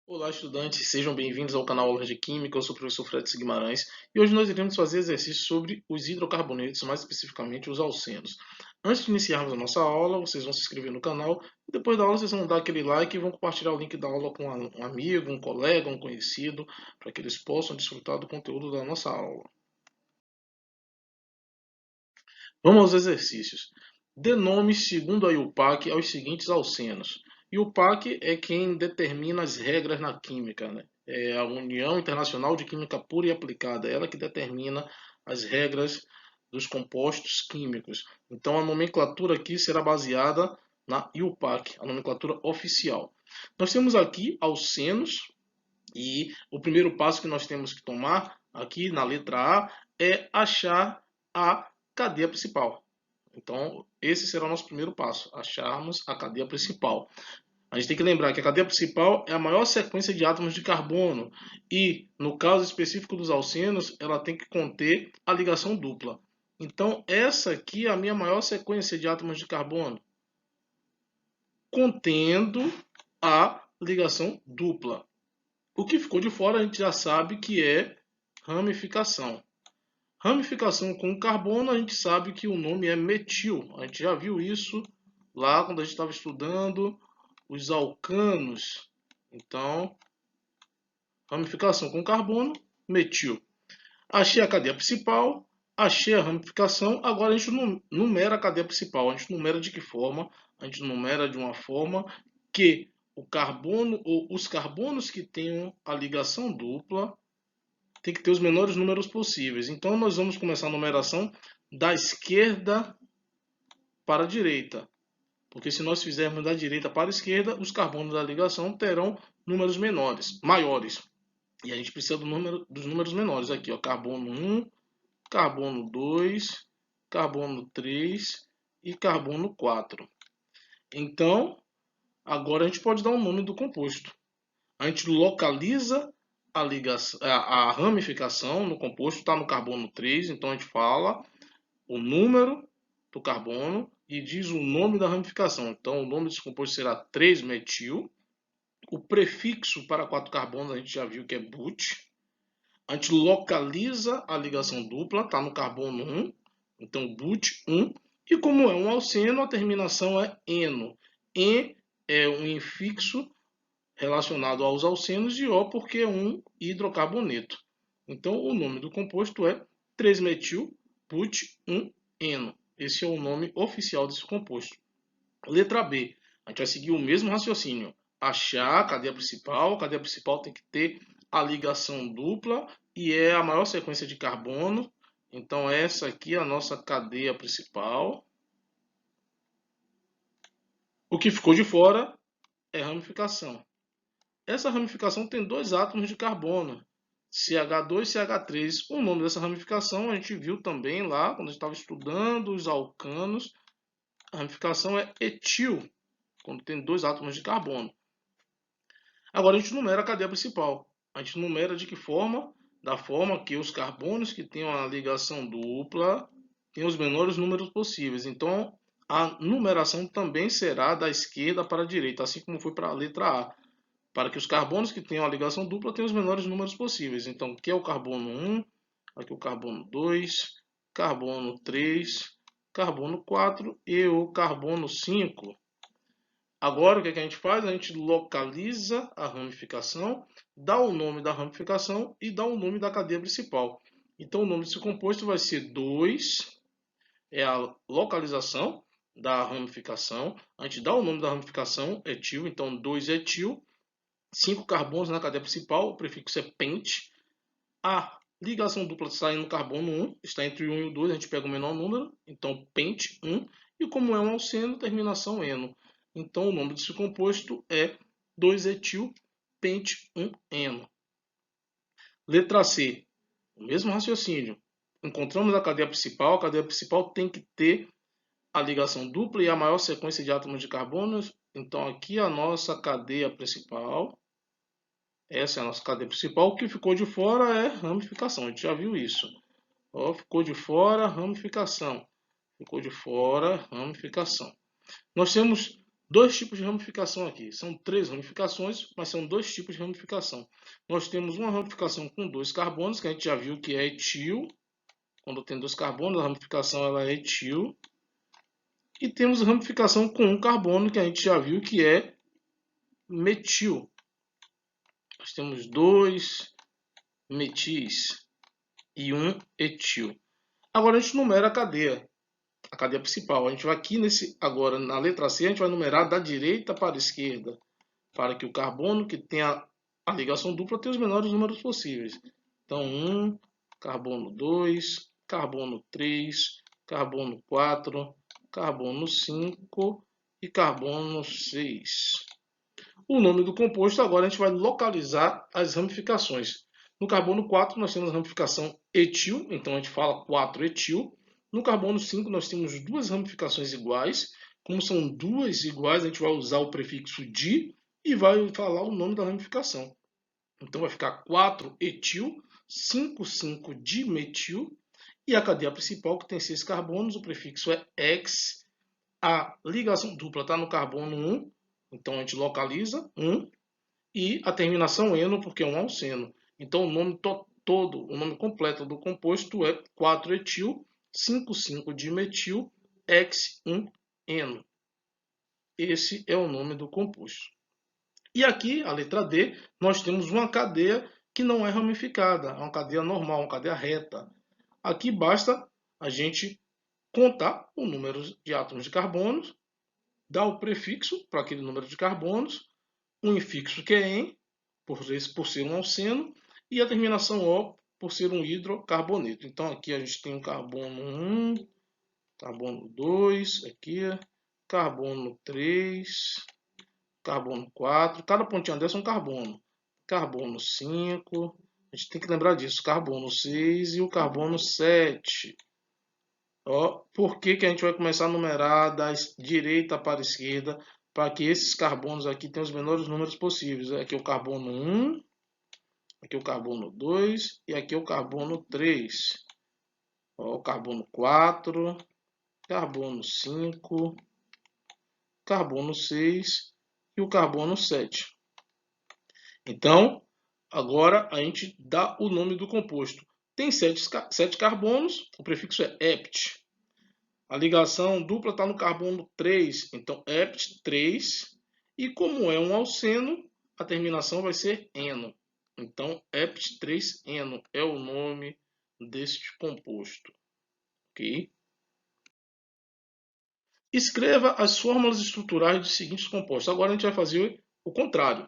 Olá, estudantes, sejam bem-vindos ao canal Aulas de Química. Eu sou o professor Fred Guimarães e hoje nós iremos fazer exercícios sobre os hidrocarbonetos, mais especificamente os alcenos. Antes de iniciarmos a nossa aula, vocês vão se inscrever no canal e depois da aula vocês vão dar aquele like e vão compartilhar o link da aula com um amigo, um colega, um conhecido, para que eles possam desfrutar do conteúdo da nossa aula. Vamos aos exercícios. Dê nomes, segundo a IUPAC, aos seguintes alcenos. IUPAC é quem determina as regras na química, né? É a União Internacional de Química Pura e Aplicada, ela que determina as regras dos compostos químicos. Então a nomenclatura aqui será baseada na IUPAC, a nomenclatura oficial. Nós temos aqui alcenos e o primeiro passo que nós temos que tomar aqui na letra A é achar a cadeia principal. Então, esse será o nosso primeiro passo, acharmos a cadeia principal. A gente tem que lembrar que a cadeia principal é a maior sequência de átomos de carbono e, no caso específico dos alcenos, ela tem que conter a ligação dupla. Então, essa aqui é a minha maior sequência de átomos de carbono, contendo a ligação dupla. O que ficou de fora a gente já sabe que é ramificação. Ramificação com carbono, a gente sabe que o nome é metil. A gente já viu isso lá quando a gente estava estudando os alcanos. Então, ramificação com carbono, metil. Achei a cadeia principal, achei a ramificação. Agora a gente numera a cadeia principal. A gente numera de que forma? A gente numera de uma forma que o carbono ou os carbonos que tenham a ligação dupla tem que ter os menores números possíveis. Então nós vamos começar a numeração da esquerda para a direita. Porque se nós fizermos da direita para a esquerda, os carbonos da ligação terão números maiores. E a gente precisa dos números menores aqui, ó, carbono 1, carbono 2, carbono 3 e carbono 4. Então, agora a gente pode dar o nome do composto. A gente localiza a ligação, a ramificação no composto, está no carbono 3, então a gente fala o número do carbono e diz o nome da ramificação. Então o nome desse composto será 3-metil. O prefixo para 4 carbonos a gente já viu que é but. A gente localiza a ligação dupla, está no carbono 1, então but 1. E como é um alceno, a terminação é eno. En é um infixo relacionado aos alcenos e O porque é um hidrocarboneto. Então o nome do composto é 3-metil-but-1-eno. Esse é o nome oficial desse composto. Letra B. A gente vai seguir o mesmo raciocínio. Achar a cadeia principal tem que ter a ligação dupla e é a maior sequência de carbono. Então essa aqui é a nossa cadeia principal. O que ficou de fora é ramificação. Essa ramificação tem dois átomos de carbono, CH2 e CH3. O nome dessa ramificação a gente viu também lá quando a gente estava estudando os alcanos. A ramificação é etil, quando tem dois átomos de carbono. Agora a gente numera a cadeia principal. A gente numera de que forma? Da forma que os carbonos que têm uma ligação dupla têm os menores números possíveis. Então a numeração também será da esquerda para a direita, assim como foi para a letra A. Para que os carbonos que tenham a ligação dupla tenham os menores números possíveis. Então aqui é o carbono 1, aqui o carbono 2, carbono 3, carbono 4 e o carbono 5. Agora, o que a gente faz? A gente localiza a ramificação, dá o nome da ramificação e dá o nome da cadeia principal. Então, o nome desse composto vai ser 2, é a localização da ramificação. A gente dá o nome da ramificação, etil, então 2-etil. 5 carbonos na cadeia principal, o prefixo é pent. A ligação dupla está no carbono 1, está entre o 1 e o 2, a gente pega o menor número, então pent 1. E como é um alceno, terminação eno. Então o nome desse composto é 2-etil-pent-1-eno. Letra C, o mesmo raciocínio. Encontramos a cadeia principal tem que ter a ligação dupla e a maior sequência de átomos de carbono. Então aqui a nossa cadeia principal. Essa é a nossa cadeia principal. O que ficou de fora é ramificação. A gente já viu isso. Ó, ficou de fora, ramificação. Ficou de fora, ramificação. Nós temos Dois tipos de ramificação aqui. São três ramificações, mas são dois tipos de ramificação. Nós temos uma ramificação com dois carbonos, que a gente já viu que é etil. Quando tem dois carbonos, a ramificação ela é etil. E temos a ramificação com um carbono, que a gente já viu que é metil. Nós temos dois metis e um etil. Agora a gente numera a cadeia principal. A gente vai aqui agora na letra C, a gente vai numerar da direita para a esquerda, para que o carbono que tem a ligação dupla tenha os menores números possíveis. Então, 1, carbono 2, carbono 3, carbono 4, carbono 5 e carbono 6. O nome do composto, agora a gente vai localizar as ramificações. No carbono 4 nós temos a ramificação etil, então a gente fala 4-etil. No carbono 5 nós temos duas ramificações iguais. Como são duas iguais, a gente vai usar o prefixo di e vai falar o nome da ramificação. Então vai ficar 4-etil, 5,5-dimetil. E a cadeia principal, que tem 6 carbonos, o prefixo é ex. A ligação dupla está no carbono 1, então a gente localiza 1. E a terminação eno, porque é um alceno. Então o nome todo, o nome completo do composto é 4-etil, 5,5-dimetil, ex-1-eno. Esse é o nome do composto. E aqui, a letra D, nós temos uma cadeia que não é ramificada, é uma cadeia normal, uma cadeia reta. Aqui basta a gente contar o número de átomos de carbono, dar o prefixo para aquele número de carbonos, um infixo que é em, por ser um alceno, e a terminação O por ser um hidrocarboneto. Então aqui a gente tem o carbono 1, carbono 2, aqui, carbono 3, carbono 4, cada pontinho dessa é um carbono. Carbono 5, a gente tem que lembrar disso, carbono 6 e o carbono 7. Ó, por que a gente vai começar a numerar da direita para a esquerda, para que esses carbonos aqui tenham os menores números possíveis. Aqui é o carbono 1, aqui é o carbono 2 e aqui é o carbono 3. Ó, o carbono 4, carbono 5, carbono 6 e o carbono 7. Então, agora a gente dá o nome do composto. Tem 7 carbonos, o prefixo é ept. A ligação dupla está no carbono 3, então ept3. E como é um alceno, a terminação vai ser eno. Então, ept3eno é o nome deste composto. Ok? Escreva as fórmulas estruturais dos seguintes compostos. Agora a gente vai fazer o contrário.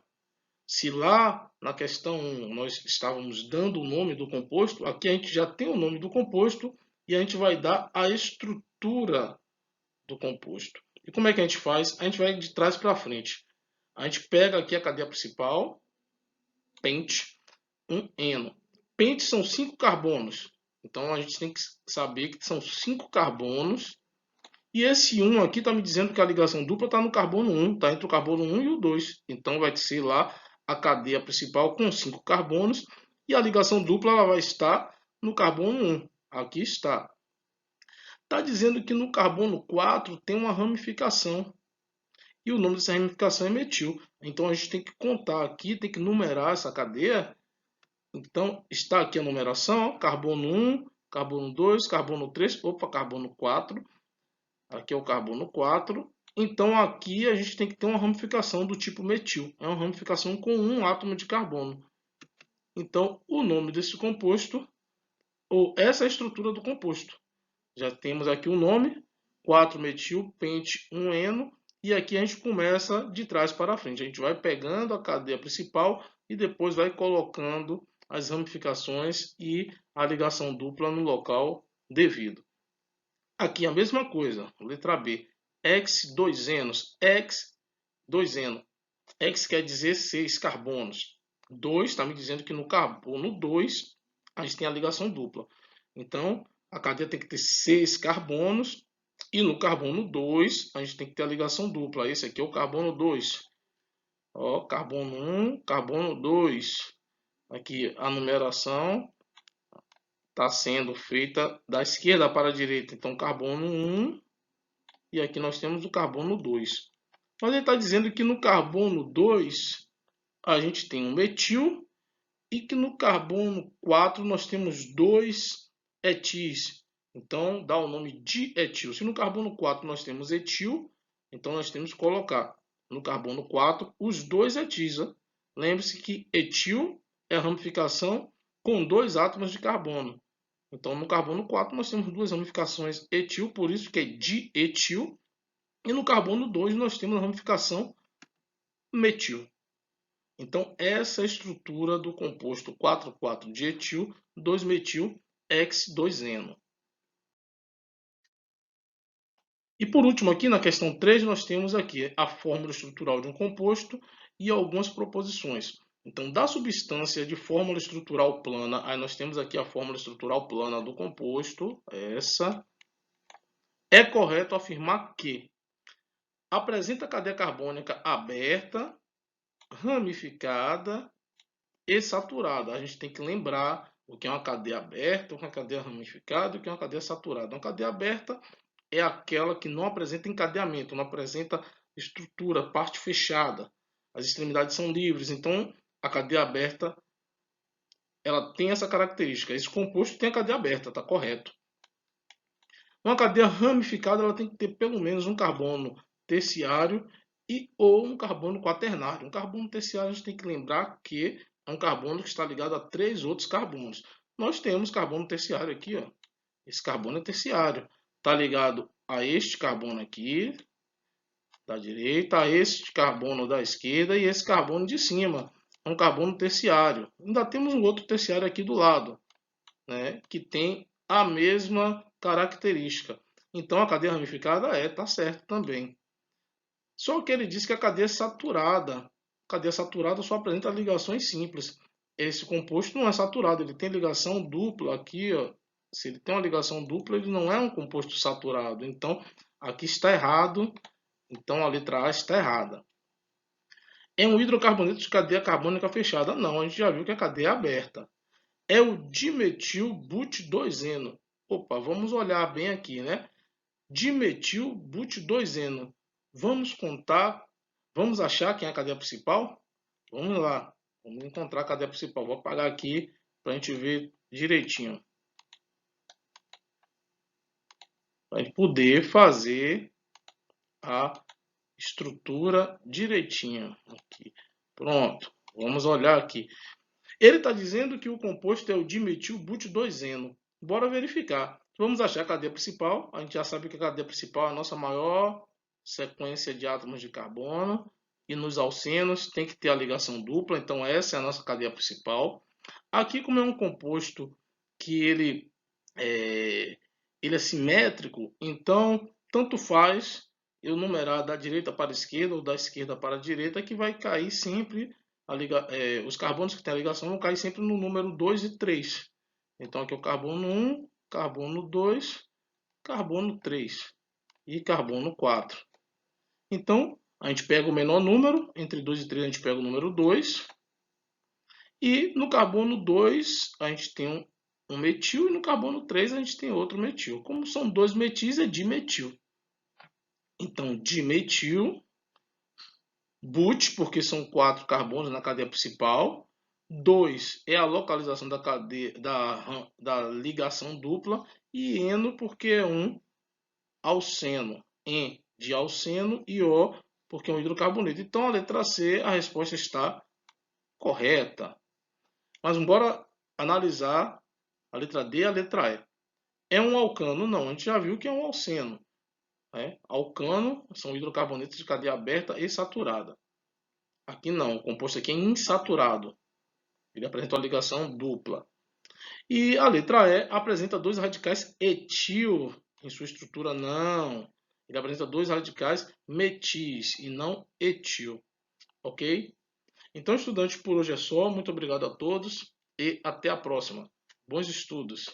Se lá na questão 1 nós estávamos dando o nome do composto, aqui a gente já tem o nome do composto e a gente vai dar a estrutura do composto. E como é que a gente faz? A gente vai de trás para frente. A gente pega aqui a cadeia principal, pente, um eno. Pente são 5 carbonos. Então a gente tem que saber que são 5 carbonos. E esse 1 aqui está me dizendo que a ligação dupla está no carbono 1, está entre o carbono 1 e o 2. Então vai ser lá a cadeia principal com 5 carbonos. E a ligação dupla ela vai estar no carbono 1. Aqui está. Está dizendo que no carbono 4 tem uma ramificação. E o nome dessa ramificação é metil. Então a gente tem que contar aqui, tem que numerar essa cadeia. Então está aqui a numeração: carbono 1, carbono 2, carbono 3, opa, carbono 4. Aqui é o carbono 4. Então aqui a gente tem que ter uma ramificação do tipo metil. É uma ramificação com um átomo de carbono. Então o nome desse composto, ou essa é a estrutura do composto. Já temos aqui o nome, 4-metil-pente-1-eno, e aqui a gente começa de trás para frente. A gente vai pegando a cadeia principal e depois vai colocando as ramificações e a ligação dupla no local devido. Aqui a mesma coisa, letra B, ex-2-enos, ex-2-eno. Ex quer dizer 6 carbonos. 2 está me dizendo que no carbono 2 a gente tem a ligação dupla. Então, a cadeia tem que ter 6 carbonos. E no carbono 2, a gente tem que ter a ligação dupla. Esse aqui é o carbono 2. Ó, carbono 1, carbono 2. Aqui a numeração está sendo feita da esquerda para a direita. Então, carbono 1. E aqui nós temos o carbono 2. Mas ele está dizendo que no carbono 2 a gente tem um metil e que no carbono 4 nós temos 2 etis. Então dá o nome de etil. Se no carbono 4 nós temos etil, então nós temos que colocar no carbono 4 os 2 etis. Lembre-se que etil é a ramificação com 2 átomos de carbono. Então no carbono 4 nós temos 2 ramificações etil, por isso que é dietil. E no carbono 2 nós temos a ramificação metil. Então, essa é a estrutura do composto 4,4-dietil 2-metil-X2-eno. E por último, aqui na questão 3, nós temos aqui a fórmula estrutural de um composto e algumas proposições. Então, da substância de fórmula estrutural plana, aí nós temos aqui a fórmula estrutural plana do composto, essa. É correto afirmar que apresenta cadeia carbônica aberta, ramificada e saturada. A gente tem que lembrar o que é uma cadeia aberta, o que é uma cadeia ramificada e o que é uma cadeia saturada. Uma cadeia aberta é aquela que não apresenta encadeamento, não apresenta estrutura, parte fechada. As extremidades são livres. Então, a cadeia aberta ela tem essa característica. Esse composto tem a cadeia aberta, está correto. Uma cadeia ramificada ela tem que ter pelo menos um carbono terciário e ou um carbono quaternário. Um carbono terciário a gente tem que lembrar que é um carbono que está ligado a 3 outros carbonos. Nós temos carbono terciário aqui, ó. Esse carbono é terciário. Está ligado a este carbono aqui, da direita, a este carbono da esquerda e esse carbono de cima. É um carbono terciário. Ainda temos um outro terciário aqui do lado, né, que tem a mesma característica. Então a cadeia ramificada está certo também. Só que ele diz que a cadeia saturada só apresenta ligações simples. Esse composto não é saturado, ele tem ligação dupla aqui, ó. Se ele tem uma ligação dupla, ele não é um composto saturado. Então aqui está errado. Então a letra A está errada. É um hidrocarboneto de cadeia carbônica fechada? Não, a gente já viu que a cadeia é aberta. É o dimetil-but-2-eno. Opa, vamos olhar bem aqui, né? Dimetil-but-2-eno. Vamos contar, vamos achar quem é a cadeia principal? Vamos lá, vamos encontrar a cadeia principal. Vou apagar aqui para a gente ver direitinho. Para a gente poder fazer a estrutura direitinho. Aqui. Pronto, vamos olhar aqui. Ele está dizendo que o composto é o dimetil-but-2-eno. Bora verificar. Vamos achar a cadeia principal. A gente já sabe que a cadeia principal é a nossa maior sequência de átomos de carbono. E nos alcenos tem que ter a ligação dupla. Então essa é a nossa cadeia principal. Aqui, como é um composto que ele é simétrico, então tanto faz eu numerar da direita para a esquerda ou da esquerda para a direita, que vai cair sempre os carbonos que têm a ligação vão cair sempre no número 2 e 3. Então aqui é o carbono 1, carbono 2, carbono 3 e carbono 4. Então a gente pega o menor número, entre 2 e 3 a gente pega o número 2. E no carbono 2 a gente tem um metil e no carbono 3 a gente tem outro metil. Como são dois metis, é dimetil. Então dimetil, but, porque são 4 carbonos na cadeia principal. 2 é a localização da cadeia da ligação dupla. E eno, porque é um alceno. En de alceno e O, porque é um hidrocarboneto. Então a letra C, a resposta está correta. Mas bora analisar a letra D e a letra E. É um alcano? Não, a gente já viu que é um alceno. Alcano são hidrocarbonetos de cadeia aberta e saturada. Aqui não, o composto aqui é insaturado. Ele apresenta uma ligação dupla. E a letra E apresenta dois radicais etil em sua estrutura, não. Ele apresenta dois radicais metis e não etil. Ok? Então, estudantes, por hoje é só. Muito obrigado a todos e até a próxima. Bons estudos!